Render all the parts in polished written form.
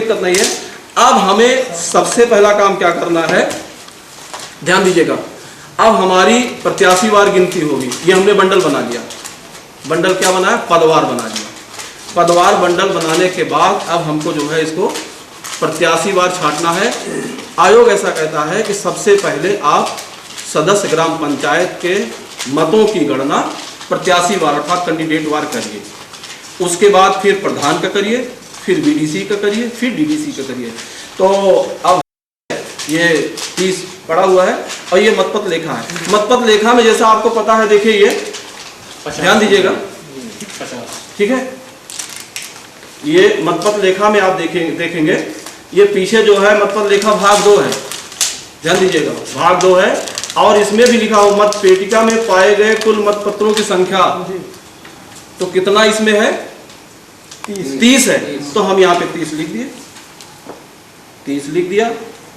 दिक्कत नहीं है। अब हमें सबसे पहला काम क्या करना है, ध्यान दीजिएगा। अब हमारी प्रत्याशीवार गिनती होगी। ये हमने बंडल बना लिया, बंडल क्या बनाया, पदवार बना लिया। पदवार बंडल बनाने के बाद अब हमको जो है इसको प्रत्याशीवार छांटना है। आयोग ऐसा कहता है कि सबसे पहले आप सदस्य ग्राम पंचायत के मतों की गणना प्रत्याशीवार अर्थात कैंडिडेट वार करिए, उसके बाद फिर प्रधान का करिए, फिर बीडीसी का करिए, फिर डीडीसी का करिए। तो अब ये 30 पड़ा हुआ है और ये मतपत्र लेखा है। मतपत्र लेखा में जैसा आपको पता है, देखिए ये ध्यान दीजिएगा, ठीक है। ये मतपत्र लेखा में आप देखेंगे ये पीछे जो है मतपत्र लेखा भाग 2 है, ध्यान दीजिएगा, भाग 2 है। और इसमें भी लिखा हो मत पेटिका में पाए गए कुल मतपत्रों की संख्या, तो कितना इसमें है, 30 है। तो हम यहाँ पे 30 लिख दिए, 30 लिख दिया,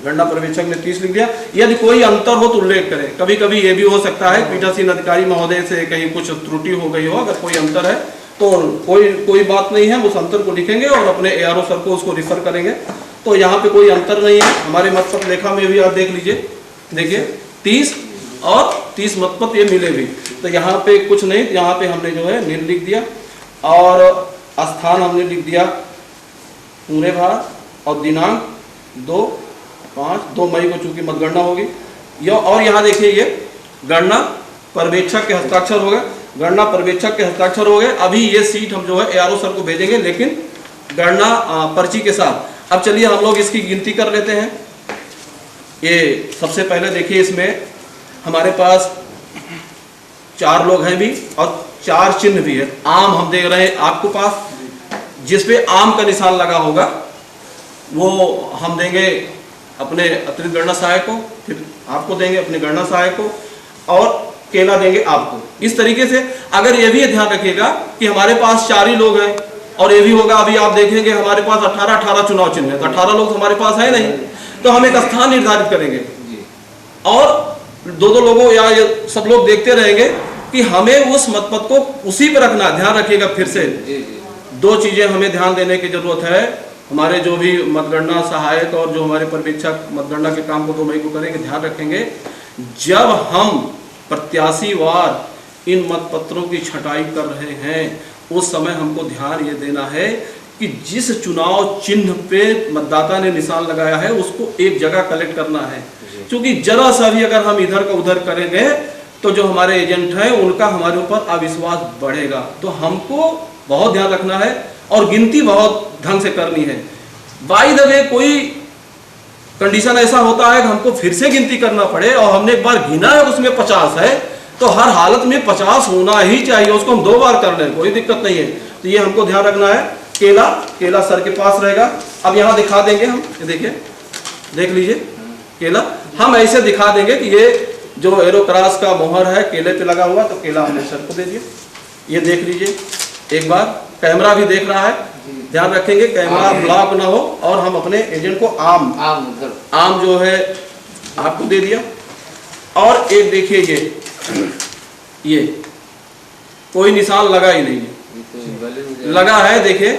गणना पर्यवेक्षक ने 30 लिख दिया। यदि कोई अंतर हो तो उल्लेख करें। कभी कभी ये भी हो सकता है पीठासीन अधिकारी महोदय से कहीं कुछ त्रुटि हो गई हो, अगर कोई अंतर है तो कोई बात नहीं है, उस अंतर को लिखेंगे और अपने एआरओ सर को उसको रिफर करेंगे। तो यहाँ पे कोई अंतर नहीं है। हमारे मतपत्र लेखा में भी आप देख लीजिए, देखिए 30 और 30 मतपत्र ये मिले भी। तो यहाँ पे कुछ नहीं, यहाँ पे हमने जो है निर्णय लिख दिया और स्थान हमने लिख दिया पूरे भारत और दिनांक 2 मई को चूंकि मतगणना होगी। और यहाँ देखिए ये गणना पर्यवेक्षक के हस्ताक्षर हो गए, गणना पर्यवेक्षक के हस्ताक्षर हो गए। अभी ये सीट हम जो है एआरओ सर को भेजेंगे, लेकिन गणना पर्ची के साथ। अब चलिए हम लोग इसकी गिनती कर लेते हैं। ये सबसे पहले देखिए इसमें हमारे पास 4 लोग हैं भी और 4 चिन्ह भी है। आम हम देख रहे हैं आपको पास, जिसपे आम का निशान लगा होगा वो हम देंगे अपने अतिरिक्त गणना सहायक को, फिर आपको देंगे अपने गणना सहायक को और केला देंगे आपको। इस तरीके से अगर ये भी ध्यान रखिएगा कि हमारे पास 4 ही लोग हैं और ये भी होगा। अभी आप देखेंगे हमारे पास 18 चुनाव चिन्ह है, तो 18 लोग हमारे पास है नहीं, तो हम एक स्थान निर्धारित करेंगे और 2 लोगों या सब लोग देखते रहेंगे कि हमें उस मतपत्र को उसी पर रखना। ध्यान रखिएगा, फिर से 2 चीजें हमें ध्यान देने की जरूरत है। हमारे जो भी मतगणना सहायक और जो हमारे पर्यवेक्षक मतगणना के काम को 2 मई को करेंगे, ध्यान रखेंगे जब हम प्रत्याशीवार इन मतपत्रों की छटाई कर रहे हैं उस समय हमको ध्यान ये देना है कि जिस चुनाव चिन्ह पे मतदाता ने निशान लगाया है उसको एक जगह कलेक्ट करना है। क्योंकि जरा सा भी अगर हम इधर का उधर करेंगे तो जो हमारे एजेंट हैं उनका हमारे ऊपर अविश्वास बढ़ेगा। तो हमको बहुत ध्यान रखना है और गिनती बहुत ढंग से करनी है। बाय द वे कोई कंडीशन ऐसा होता है कि हमको फिर से गिनती करना पड़े और हमने एक बार गिना है उसमें 50 है, तो हर हालत में 50 होना ही चाहिए, उसको हम 2 बार कर लें कोई दिक्कत नहीं है। तो ये हमको ध्यान रखना है। केला सर के पास रहेगा। अब यहाँ दिखा देंगे हम, ये देखिए, देख लीजिए केला हम ऐसे दिखा देंगे कि ये जो एरो क्रॉस का मोहर है केले पे लगा हुआ, तो केला हमने सर को दे दिया। ये देख लीजिए एक बार, कैमरा भी देख रहा है, ध्यान रखेंगे कैमरा ब्लॉक ना हो। और हम अपने एजेंट को आम जो है आपको दे दिया। और एक देखिए ये कोई निशान लगा ही नहीं है, लगा है देखिए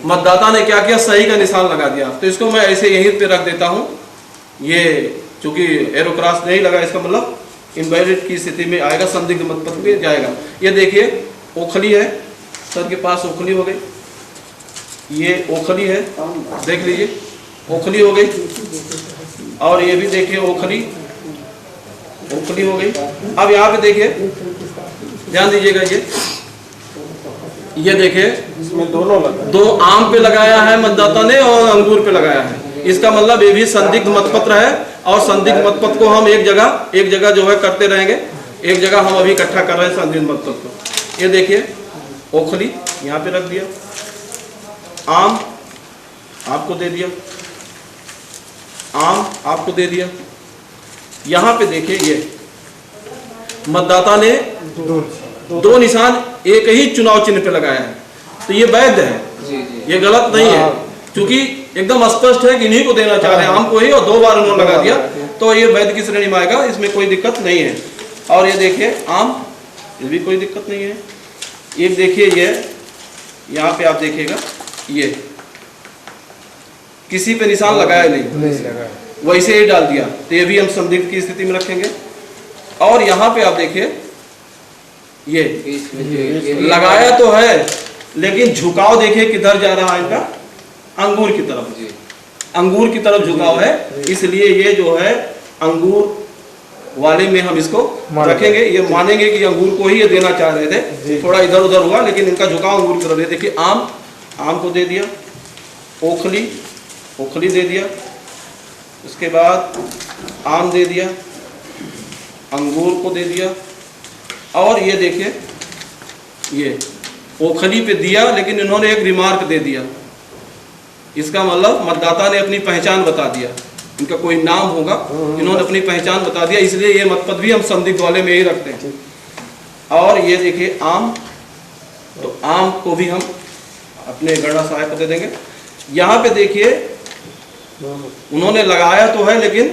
मतदाता ने क्या किया, सही का निशान लगा दिया। तो इसको मैं ऐसे यहीं पे रख देता हूँ। ये चूंकि एरो क्रॉस नहीं लगा, इसका मतलब इनवैलिड की स्थिति में आएगा, संदिग्ध मतपत्र में जाएगा। ये देखिए ओखली है, सर के पास ओखली हो गई, ये ओखली है, देख लीजिए ओखली हो गई। और ये भी देखिए ओखली हो गई। अब यहाँ पे देखिए ध्यान दीजिएगा, ये देखिए इसमें दोनों 2 आम पे लगाया है मतदाता ने और अंगूर पे लगाया है। इसका मतलब ये भी संदिग्ध मतपत्र है और संदिग्ध मतपत्र को हम एक जगह जो है करते रहेंगे। एक जगह हम अभी इकट्ठा कर रहे हैं संदिग्ध मतपत्र को। ये देखिए ओखली यहाँ पे रख दिया, आम आपको दे दिया, आम आपको दे दिया। यहाँ पे देखिए ये मतदाता ने 2 निशान एक ही चुनाव चिन्ह पे लगाया है, तो ये वैध है, ये गलत नहीं है, क्योंकि एकदम स्पष्ट है कि इन्हीं को देना चाह रहे हैं, आम को ही, और 2 बार उन्होंने लगा दिया, तो ये वैध की श्रेणी में आएगा, इसमें कोई दिक्कत नहीं है। और ये देखिए आम, ये भी कोई दिक्कत नहीं है। ये देखिए ये यहाँ पे आप देखिएगा, किसी पे निशान लगाया नहीं, वैसे ही डाल दिया, तो ये भी हम संदिग्ध की स्थिति में रखेंगे। और यहाँ पे आप देखिए ये लगाया तो है, लेकिन झुकाव देखिए किधर जा रहा है इनका, अंगूर की तरफ, अंगूर की तरफ झुकाव है, इसलिए ये जो है अंगूर वाले में हम इसको रखेंगे। ये मानेंगे कि अंगूर को ही ये देना चाह रहे थे, थोड़ा इधर उधर हुआ, लेकिन इनका झुकाव अंगूर की तरफ है। देखिए आम को दे दिया, ओखली दे दिया, उसके बाद आम दे दिया, अंगूर को दे दिया, और ये देखिए ये ओखली पे दिया, लेकिन इन्होंने एक रिमार्क दे दिया। इसका मतलब मतदाता ने अपनी पहचान बता दिया, इनका कोई नाम होगा, इन्होंने अपनी पहचान बता दिया, इसलिए ये मतपत्र भी हम संदिग्ध वाले में ही रखते हैं। और ये देखिए आम, तो आम को भी हम अपने गणना सहायक को दे देंगे। यहाँ पे देखिए उन्होंने लगाया तो है, लेकिन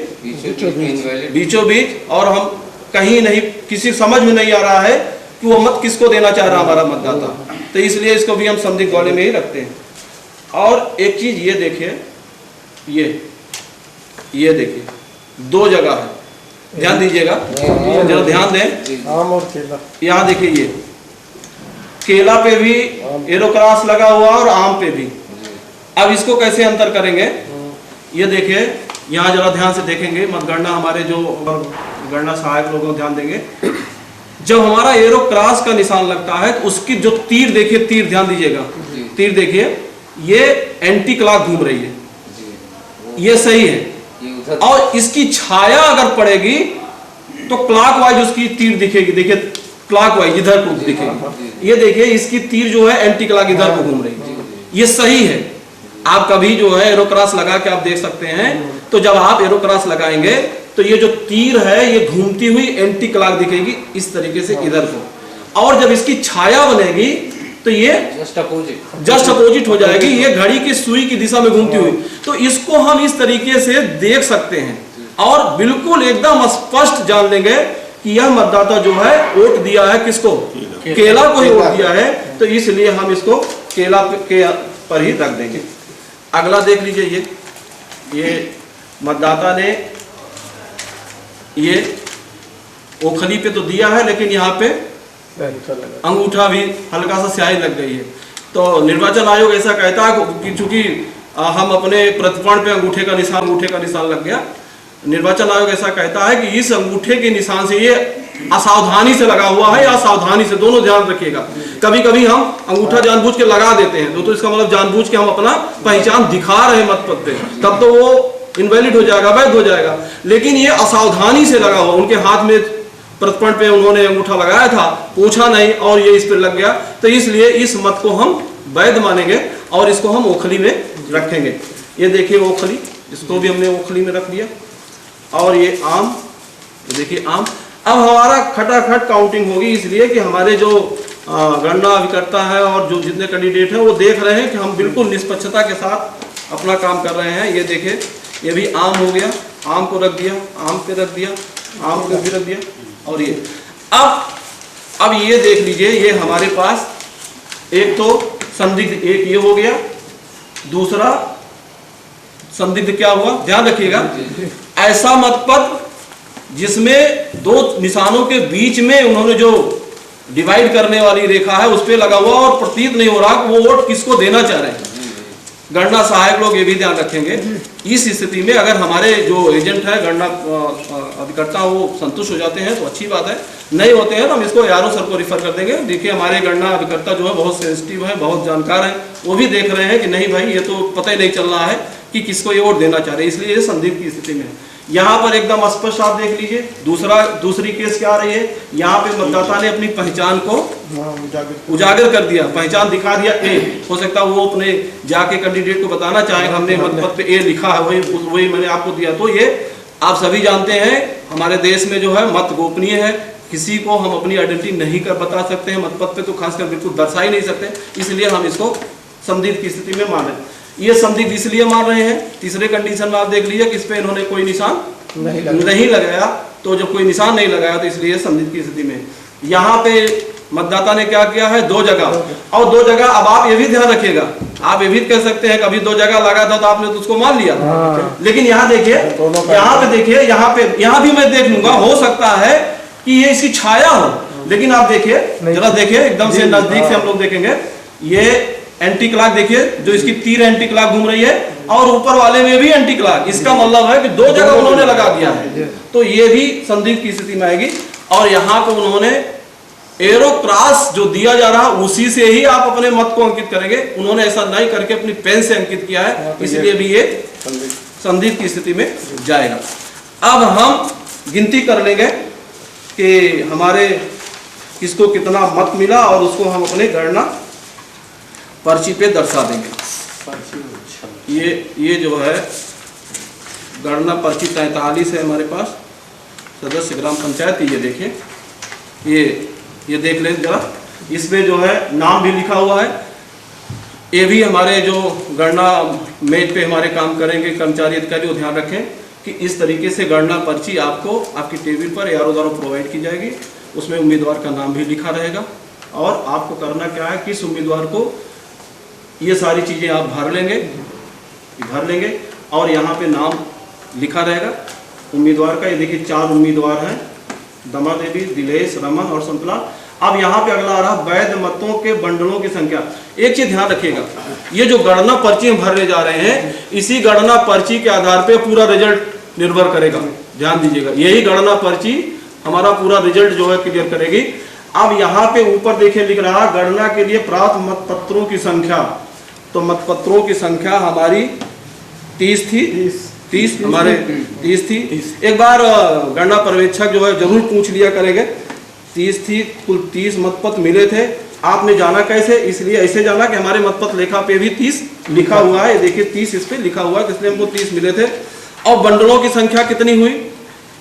बीचों बीच, और हम कहीं नहीं, किसी समझ में नहीं आ रहा है कि वो मत किसको देना चाह रहा हमारा मतदाता, तो इसलिए इसको भी हम संदिग्ध वाले में ही रखते हैं। और एक चीज ये देखिए, ये देखिए दो जगह है, ध्यान दीजिएगा, जरा ध्यान दें। आम और केला, यहाँ देखिए ये केला पे भी एरो क्रॉस लगा हुआ और आम पे भी। अब इसको कैसे अंतर करेंगे, ये देखिए यहाँ जरा ध्यान से देखेंगे, मतगणना हमारे जो गणना सहायक लोग ध्यान देंगे, जब हमारा एरो क्रॉस का निशान लगता है तो उसकी जो तीर देखिए, तीर ध्यान दीजिएगा, तीर देखिए ये एंटी क्लॉक घूम रही है, ये सही है, और इसकी छाया अगर पड़ेगी तो क्लॉकवाइज उसकी तीर दिखेगी, देखिए क्लॉकवाइज इधर को दिखेगी, ये देखिए इसकी तीर जो है एंटी क्लॉक इधर को घूम रही है, ये सही है। आप कभी जो है एरो क्रॉस लगा के आप देख सकते हैं, तो जब आप एरो क्रॉस लगाएंगे तो ये जो तीर है ये घूमती हुई एंटी क्लॉक दिखेगी इस तरीके से इधर को, और जब इसकी छाया बनेगी तो ये जस्ट अपोजिट हो जाएगी, ये घड़ी की सुई की दिशा में घूमती हुई। तो इसको हम इस तरीके से देख सकते हैं और बिल्कुल एकदम स्पष्ट जान लेंगे कि यह मतदाता जो है वोट दिया है किसको, केला को ही वोट दिया है, तो इसलिए हम इसको केला के पर ही रख देंगे। अगला देख लीजिए, ये मतदाता ने ये ओखली पे तो दिया है, लेकिन यहाँ पे अंगूठा भी हल्का सा स्याही लग गई है। तो निर्वाचन आयोग ऐसा कहता है कि चूंकि हम अपने प्रतिपर्ण पे अंगूठे का निशान लग गया, निर्वाचन आयोग ऐसा कहता है कि इस अंगूठे के निशान से ये असावधानी से लगा हुआ है या सावधानी से, दोनों ध्यान रखिएगा। कभी कभी हम अंगूठा जानबूझ के लगा देते हैं तो इसका मतलब जानबूझ के हम अपना पहचान दिखा रहे हैं मतपत्र पे, तब तो वो इनवैलिड हो जाएगा, वैध हो जाएगा। लेकिन ये असावधानी से लगा हुआ, उनके हाथ में प्रतिपर्ण पे उन्होंने अंगूठा लगाया था, पूछा नहीं और ये इस पर लग गया, तो इसलिए इस मत को हम वैध मानेंगे और इसको हम ओखली में रखेंगे। ये देखिए ओखली, इसको भी हमने ओखली में रख दिया। और ये आम, देखिए आम। अब हमारा खटाखट काउंटिंग होगी, इसलिए कि हमारे जो गणना अभिकर्ता है और जो जितने कैंडिडेट हैं वो देख रहे हैं कि हम बिल्कुल निष्पक्षता के साथ अपना काम कर रहे हैं। ये देखिए ये भी आम हो गया, आम को रख दिया, आम पे रख दिया, आम को भी रख दिया। और ये अब ये देख लीजिए, ये हमारे पास एक तो संदिग्ध, एक ये हो गया, दूसरा संदिग्ध क्या हुआ, ध्यान रखिएगा, ऐसा मतपत्र जिसमें दो निशानों के बीच में उन्होंने जो डिवाइड करने वाली रेखा है उस पर लगा हुआ और प्रतीत नहीं हो रहा कि वो वोट किसको देना चाह रहे हैं। गणना सहायक लोग ये भी ध्यान रखेंगे, इस स्थिति में अगर हमारे जो एजेंट है गणना अभिकर्ता वो संतुष्ट हो जाते हैं तो अच्छी बात है, नहीं होते हैं तो हम इसको यारो सर को रिफर कर देंगे। देखिए हमारे गणना अभिकर्ता जो है बहुत सेंसिटिव है, बहुत जानकार है, वो भी देख रहे हैं कि नहीं भाई ये तो पता ही नहीं चल रहा है कि किसको ये वोट देना चाह रहे हैं, इसलिए ये संदिग्ध की स्थिति में है। यहाँ पर एकदम स्पष्ट आप देख लीजिए, दूसरी केस क्या आ रही है, यहाँ पे मतदाता ने अपनी पहचान को उजागर कर दिया, पहचान दिखा दिया ए। हो सकता है वो अपने जाके कैंडिडेट को बताना चाहे हमने मतपत्र पे ए लिखा है, वही मैंने आपको दिया। तो ये आप सभी जानते हैं हमारे देश में जो है मत गोपनीय है, किसी को हम अपनी आइडेंटिटी नहीं कर बता सकते हैं, मतपत्र पे तो खासकर बिल्कुल दर्शा ही नहीं सकते, इसलिए हम इसको संदिग्ध की स्थिति में मान रहे हैं। ये संदिग्ध इसलिए मान रहे हैं, तीसरे कंडीशन में आप देख लीजिए किस पे इन्होंने कोई निशान नहीं लगाया, तो जब कोई निशान नहीं लगाया तो इसलिए संदिग्ध की स्थिति में। यहाँ पे मतदाता ने क्या किया है, 2 जगह, और 2 जगह। अब आप ये भी ध्यान रखिएगा, आप ये भी कह सकते हैं कभी 2 जगह लगा था तो आपने तो उसको मान लिया, लेकिन यहाँ देखिए, यहाँ पे देखिए, यहाँ भी मैं देख लूंगा, हो सकता है कि ये इसकी छाया हो, लेकिन आप देखिए, जरा देखिए एकदम से नजदीक से हम लोग देखेंगे, ये एंटी क्लॉक देखिए, जो इसकी तीर एंटी क्लॉक घूम रही है, और ऊपर वाले में भी एंटी क्लॉक। इसका मतलब है कि 2 जगह उन्होंने लगा दिया है, तो ये भी संदिग्ध की स्थिति में आएगी। और यहाँ पे उन्होंने एरो क्रॉस जो दिया जा रहा है उसी से ही आप अपने मत को अंकित करेंगे, उन्होंने ऐसा नहीं करके अपनी पेन से अंकित किया है, इसलिए भी ये संदिग्ध की स्थिति में जाएगा। अब हम गिनती कर लेंगे कि हमारे किसको कितना मत मिला, और उसको हम अपने गणना पर्ची पे दर्शा देंगे। ये जो है गणना पर्ची 43 है हमारे पास, सदस्य ग्राम पंचायत। ये देखिए, ये देख लें जरा, इसमें जो है नाम भी लिखा हुआ है। ये भी हमारे जो गणना मेज पे हमारे काम करेंगे कर्मचारी अधिकारी वो ध्यान रखें कि इस तरीके से गणना पर्ची आपको आपकी टेबल पर ARO द्वारा प्रोवाइड की जाएगी। उसमें उम्मीदवार का नाम भी लिखा रहेगा, और आपको करना क्या है, किस उम्मीदवार को ये सारी चीज़ें आप भर लेंगे, और यहाँ पे नाम लिखा रहेगा उम्मीदवार का। ये देखिए 4 उम्मीदवार हैं, दमा देवी, दिलेश, रमन और संतलाल। अब यहाँ पे अगला आ रहा वैध मतों के बंडलों की संख्या। एक चीज ध्यान रखिएगा, ये जो गणना पर्ची हम भरने जा रहे हैं, इसी गणना पर्ची के आधार पे पूरा रिजल्ट निर्भर करेगा। ध्यान दीजिएगा, यही गणना पर्ची हमारा पूरा रिजल्ट जो है क्लियर करेगी। अब यहाँ पे ऊपर देखिए लिख रहा गणना के लिए प्राप्त मतपत्रों की संख्या, तो मतपत्रों की संख्या हमारी 30 थी, 30 हमारे 30 थी। एक बार गणना पर्यवेक्षक जो है जरूर पूछ लिया करेंगे, 30 थी, कुल 30 मतपत्र मिले थे। आपने जाना कैसे, इसलिए ऐसे जाना कि हमारे मतपत्र लेखा पे भी 30 लिखा हुआ है, देखिए 30 इस पे लिखा हुआ है, इसलिए हमको 30 मिले थे। और बंडलों की संख्या कितनी हुई,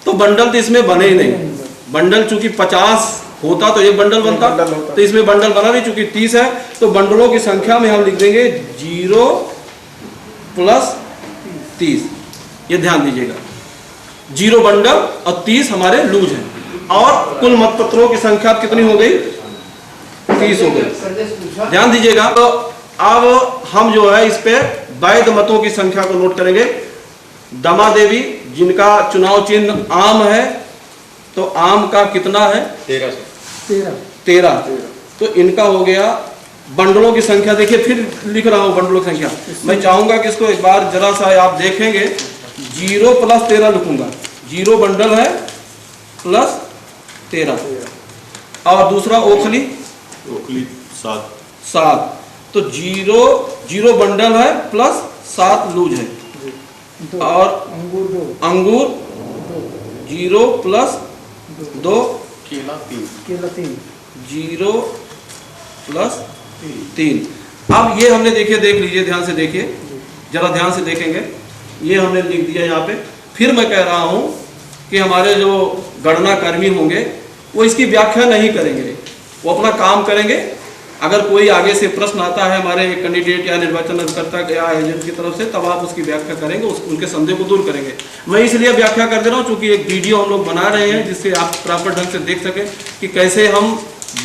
तो बंडल तो इसमें बने ही नहीं, बंडल चूंकि 50 होता तो एक बंडल बनता, तो इसमें बंडल बना नहीं, चूंकि 30 है तो बंडलों की संख्या में हम लिख देंगे 0 + 30। ये ध्यान दीजिएगा, 0 बंडल और 30 हमारे लूज हैं। और कुल मतपत्रों की संख्या कितनी हो गई, 30 हो गई। ध्यान दीजिएगा, तो अब हम जो है इस पे वैध मतों की संख्या को नोट करेंगे। दमा देवी जिनका चुनाव चिन्ह आम है, तो आम का कितना है, 13। तो इनका हो गया। बंडलों की संख्या देखिए, फिर लिख रहा हूं बंडलों की संख्या, मैं चाहूंगा कि इसको एक बार जरा सा आप देखेंगे, 0 + 13 लिखूंगा, 0 बंडल है + 13। और दूसरा ओखली 7, तो 0 बंडल है + 7 लूज है। और अंगूर 0 + 2 केला 3, 0 + 3। अब ये हमने देखिए, देख लीजिए, ध्यान से देखिए, जरा ध्यान से देखेंगे, ये हमने लिख दिया यहाँ पे। फिर मैं कह रहा हूँ कि हमारे जो गणना कर्मी होंगे वो इसकी व्याख्या नहीं करेंगे, वो अपना काम करेंगे। अगर कोई आगे से प्रश्न आता है हमारे कैंडिडेट या निर्वाचन अभिकर्ता या एजेंट की तरफ से, तब आप उसकी व्याख्या करेंगे, उनके संदेह को दूर करेंगे। मैं इसलिए व्याख्या कर दे रहा हूँ क्योंकि एक वीडियो हम लोग बना रहे हैं जिससे आप प्रॉपर ढंग से देख सकें कि कैसे हम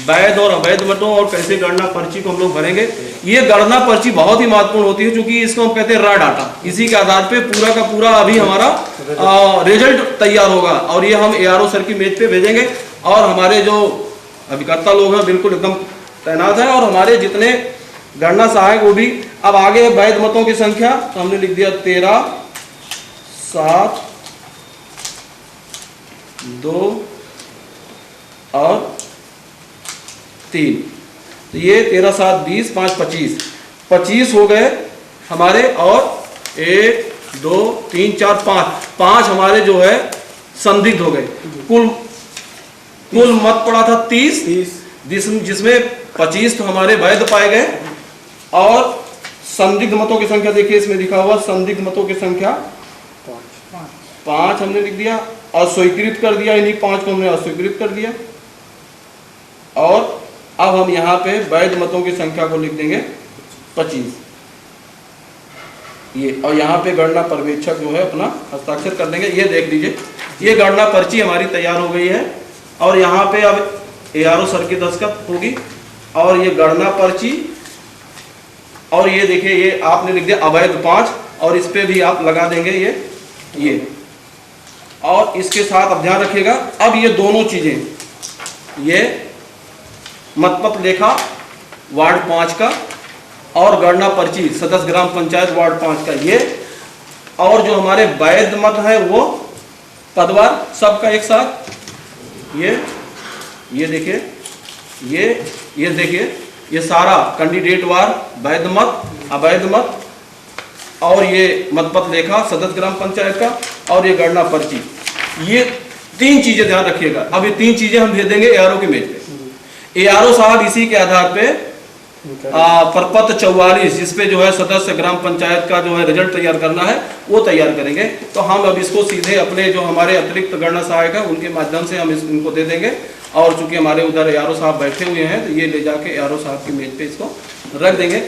वैध और अवैध मतों और कैसे गणना पर्ची को हम लोग भरेंगे। ये गणना पर्ची बहुत ही महत्वपूर्ण होती है, क्योंकि इसको हम कहते हैं रॉ डाटा। इसी के आधार पे पूरा का पूरा अभी हमारा रिजल्ट तैयार होगा, और ये हम ARO सर की मेज पे भेजेंगे। और हमारे जो अभिकर्ता लोग हैं बिल्कुल एकदम तैनात है, और हमारे जितने गणना सहायक वो भी। अब आगे वैध मतों की संख्या, तो हमने लिख दिया 13, 7, 2 और 3। तो ये 13, 7, 20, 5, 25 हो गए हमारे। और 1, 2, 3, 4, 5 हमारे जो है संदिग्ध हो गए। कुल मत पड़ा था 30, जिसमें 25 तो हमारे वैध पाए गए। और संदिग्ध मतों की संख्या देखिए, इसमें लिखा हुआ संदिग्ध मतों की संख्या 5 हमने लिख दिया, और स्वीकृत कर दिया, इन्हीं 5 को हमने अस्वीकृत कर दिया। और अब हम यहाँ पे वैध मतों की संख्या को लिख देंगे 25। ये, और यहाँ पे गणना पर्यवेक्षक जो है अपना हस्ताक्षर कर देंगे। ये देख लीजिए, ये गणना पर्ची हमारी तैयार हो गई है। और यहाँ पे अब ARO सर की दस्तखत होगी, और ये गणना पर्ची, और ये देखिए ये आपने लिख दिया अवैध 5, और इस पे भी आप लगा देंगे ये। और इसके साथ अब ध्यान रखिएगा, अब ये दोनों चीजें, ये मतपत्र लेखा वार्ड 5 का और गणना पर्ची सदस्य ग्राम पंचायत वार्ड 5 का ये, और जो हमारे वैध मत है वो पदवार सबका एक साथ, ये देखिए, ये देखिए, ये सारा कैंडिडेट वार वैध मत, अवैध मत, और ये मतपत्र लेखा सदस्य ग्राम पंचायत का, और ये गणना पर्ची, ये 3 चीजें ध्यान रखिएगा। अब ये 3 चीजें हम भेज देंगे ARO के मेज पे। ARO साहब इसी के आधार पे प्रपत्र 44 जिसपे जो है सदस्य ग्राम पंचायत का जो है रिजल्ट तैयार करना है वो तैयार करेंगे। तो हम अब इसको सीधे अपने जो हमारे अतिरिक्त गणना सहायक है उनके माध्यम से हम इनको दे देंगे, और चूंकि हमारे उधर ARO साहब बैठे हुए हैं तो ये ले जाके ARO साहब की मेज पे इसको रख देंगे।